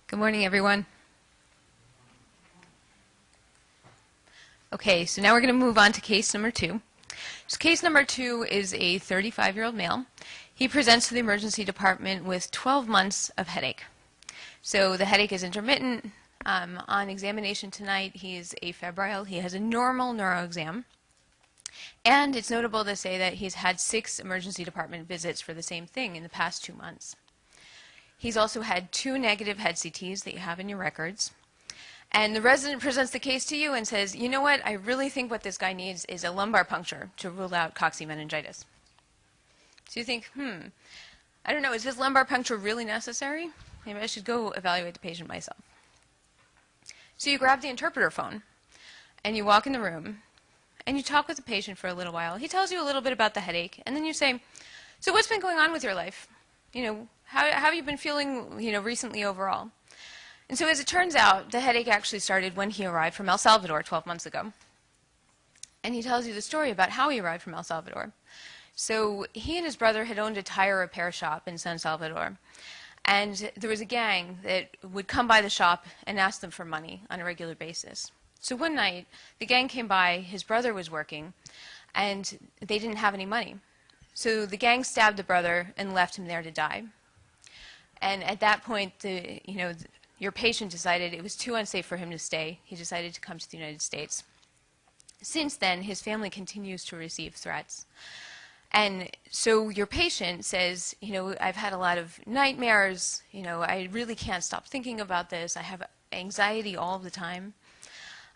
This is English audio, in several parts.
Good morning, everyone. Okay, so now we're going to move on to case number 2. So case number 2 is a 35-year-old male. He presents to the emergency department with 12 months of headache. So the headache is intermittent. On examination tonight, he is afebrile. He has a normal neuro exam. And it's notable to say that he's had 6 emergency department visits for the same thing in the past 2 months. He's also had 2 negative head CTs that you have in your records. And the resident presents the case to you and says, you know what, I really think what this guy needs is a lumbar puncture to rule out cocci meningitis. So you think, I don't know, is this lumbar puncture really necessary? Maybe I should go evaluate the patient myself. So you grab the interpreter phone and you walk in the room and you talk with the patient for a little while. He tells you a little bit about the headache, and then you say, so what's been going on with your life? How have you been feeling, recently overall? And so as it turns out, the headache actually started when he arrived from El Salvador 12 months ago. And he tells you the story about how he arrived from El Salvador. So he and his brother had owned a tire repair shop in San Salvador. And there was a gang that would come by the shop and ask them for money on a regular basis. So one night, the gang came by, his brother was working, and they didn't have any money. So the gang stabbed the brother and left him there to die. And at that point, your patient decided it was too unsafe for him to stay. He decided to come to the United States. Since then, his family continues to receive threats. And so your patient says, I've had a lot of nightmares. I really can't stop thinking about this. I have anxiety all the time.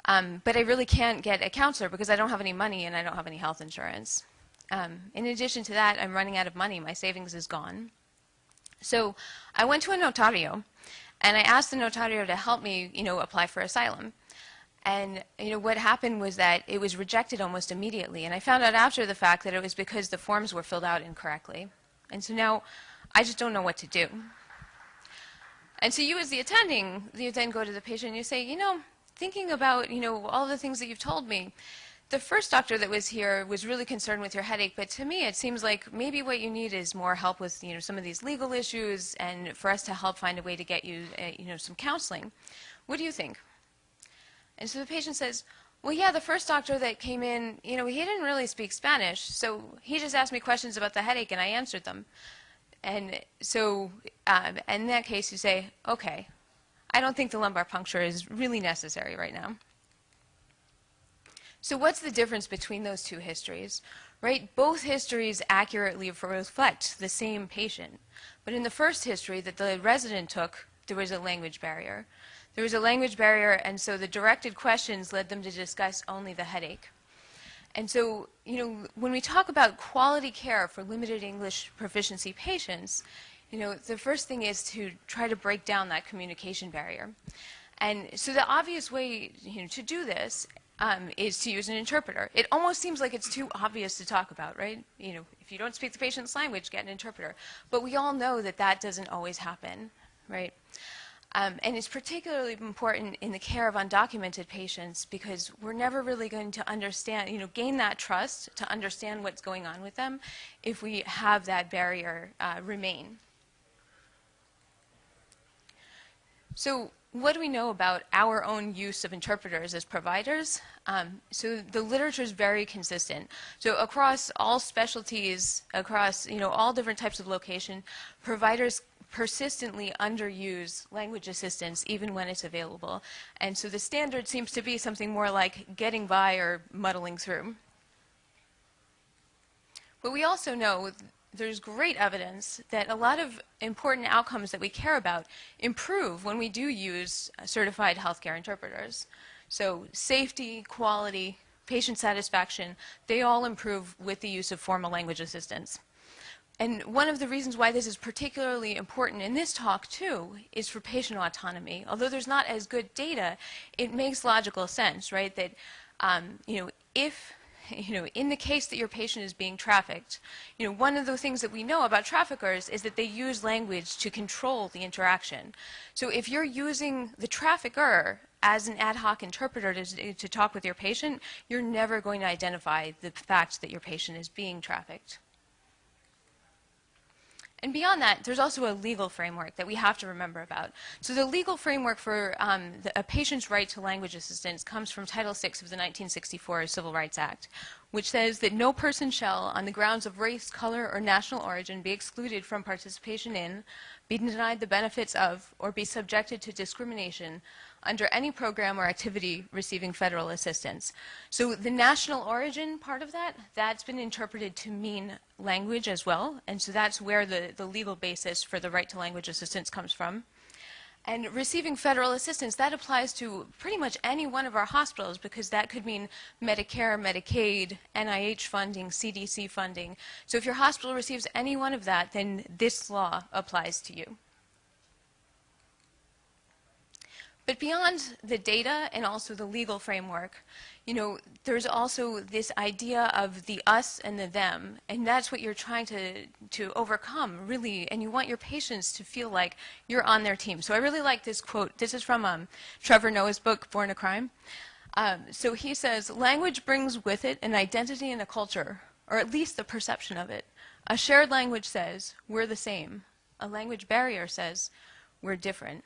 But I really can't get a counselor because I don't have any money and I don't have any health insurance. In addition to that, I'm running out of money. My savings is gone. So I went to a notario. And I asked the notario to help me, apply for asylum. And, what happened was that it was rejected almost immediately. And I found out after the fact that it was because the forms were filled out incorrectly. And so now I just don't know what to do. And so you as the attending, you then go to the patient and you say, thinking about, all the things that you've told me, the first doctor that was here was really concerned with your headache, but to me it seems like maybe what you need is more help with some of these legal issues and for us to help find a way to get you some counseling. What do you think? And so the patient says, well, yeah, the first doctor that came in, he didn't really speak Spanish, so he just asked me questions about the headache and I answered them. And so in that case you say, okay, I don't think the lumbar puncture is really necessary right now. So what's the difference between those two histories, right? Both histories accurately reflect the same patient. But in the first history that the resident took, there was a language barrier. There was a language barrier, and so the directed questions led them to discuss only the headache. And so, when we talk about quality care for limited English proficiency patients, the first thing is to try to break down that communication barrier. And so the obvious way to do this is to use an interpreter. It almost seems like it's too obvious to talk about, right? If you don't speak the patient's language, get an interpreter. But we all know that that doesn't always happen, right? And it's particularly important in the care of undocumented patients because we're never really going to understand, gain that trust to understand what's going on with them if we have that barrier remain. So what do we know about our own use of interpreters as providers? So the literature is very consistent. So across all specialties, across all different types of location, providers persistently underuse language assistance even when it's available. And so the standard seems to be something more like getting by or muddling through. But we also know there's great evidence that a lot of important outcomes that we care about improve when we do use certified healthcare interpreters. So safety, quality, patient satisfaction, they all improve with the use of formal language assistance. And one of the reasons why this is particularly important in this talk, too, is for patient autonomy. Although there's not as good data, it makes logical sense, right? That, if in the case that your patient is being trafficked, one of the things that we know about traffickers is that they use language to control the interaction. So if you're using the trafficker as an ad hoc interpreter to talk with your patient, you're never going to identify the fact that your patient is being trafficked. And beyond that, there's also a legal framework that we have to remember about. So the legal framework for a patient's right to language assistance comes from Title VI of the 1964 Civil Rights Act, which says that no person shall, on the grounds of race, color, or national origin, be excluded from participation in, be denied the benefits of, or be subjected to discrimination under any program or activity receiving federal assistance. So the national origin part of that, that's been interpreted to mean language as well, and so that's where the legal basis for the right to language assistance comes from. And receiving federal assistance, that applies to pretty much any one of our hospitals, because that could mean Medicare, Medicaid, NIH funding, CDC funding. So if your hospital receives any one of that, then this law applies to you. But beyond the data and also the legal framework, you know, there's also this idea of the us and the them, and that's what you're trying to overcome, really, and you want your patients to feel like you're on their team. So I really like this quote. This is from Trevor Noah's book, Born a Crime. So he says, language brings with it an identity and a culture, or at least the perception of it. A shared language says, we're the same. A language barrier says, we're different.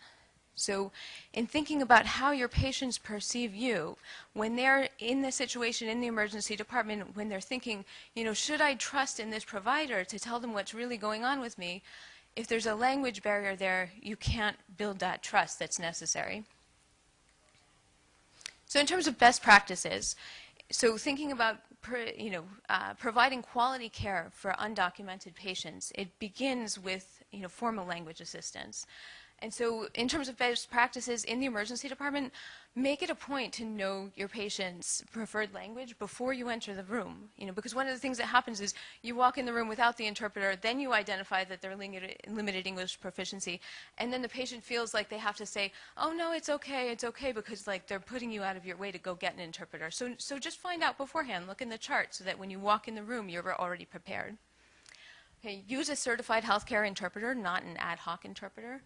So in thinking about how your patients perceive you, when they're in the situation in the emergency department, when they're thinking, you know, should I trust in this provider to tell them what's really going on with me? If there's a language barrier there, you can't build that trust that's necessary. So in terms of best practices, so thinking about providing quality care for undocumented patients, it begins with formal language assistance. And so in terms of best practices in the emergency department, make it a point to know your patient's preferred language before you enter the room. Because one of the things that happens is you walk in the room without the interpreter, then you identify that they're limited English proficiency, and then the patient feels like they have to say, oh no, it's okay, because like they're putting you out of your way to go get an interpreter. So just find out beforehand, look in the chart so that when you walk in the room, you're already prepared. Okay, use a certified healthcare interpreter, not an ad hoc interpreter.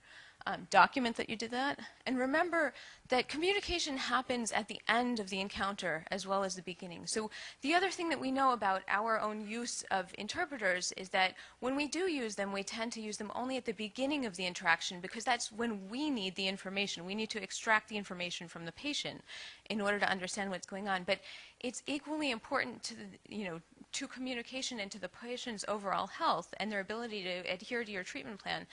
Document that you did that, and remember that communication happens at the end of the encounter as well as the beginning. So the other thing that we know about our own use of interpreters is that when we do use them, we tend to use them only at the beginning of the interaction, because that's when we need the information. We need to extract the information from the patient in order to understand what's going on. But it's equally important to to communication and to the patient's overall health and their ability to adhere to your treatment plan,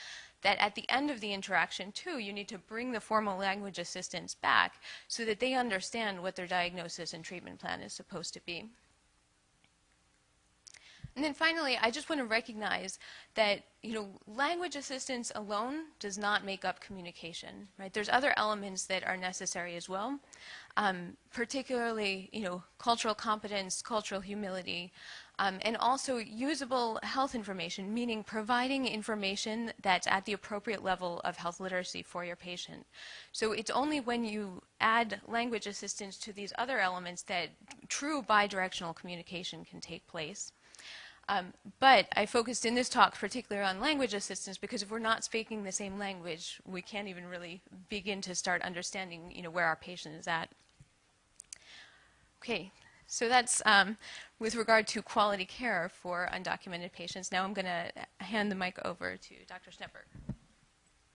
that at the end of the interaction, too, you need to bring the formal language assistance back so that they understand what their diagnosis and treatment plan is supposed to be. And then finally, I just want to recognize that language assistance alone does not make up communication, right? There's other elements that are necessary as well, particularly cultural competence, cultural humility, and also usable health information, meaning providing information that's at the appropriate level of health literacy for your patient. So it's only when you add language assistance to these other elements that true bidirectional communication can take place. But I focused in this talk particularly on language assistance because if we're not speaking the same language, we can't even really begin to start understanding where our patient is at. Okay, so that's with regard to quality care for undocumented patients. Now I'm going to hand the mic over to Dr. Schneberk.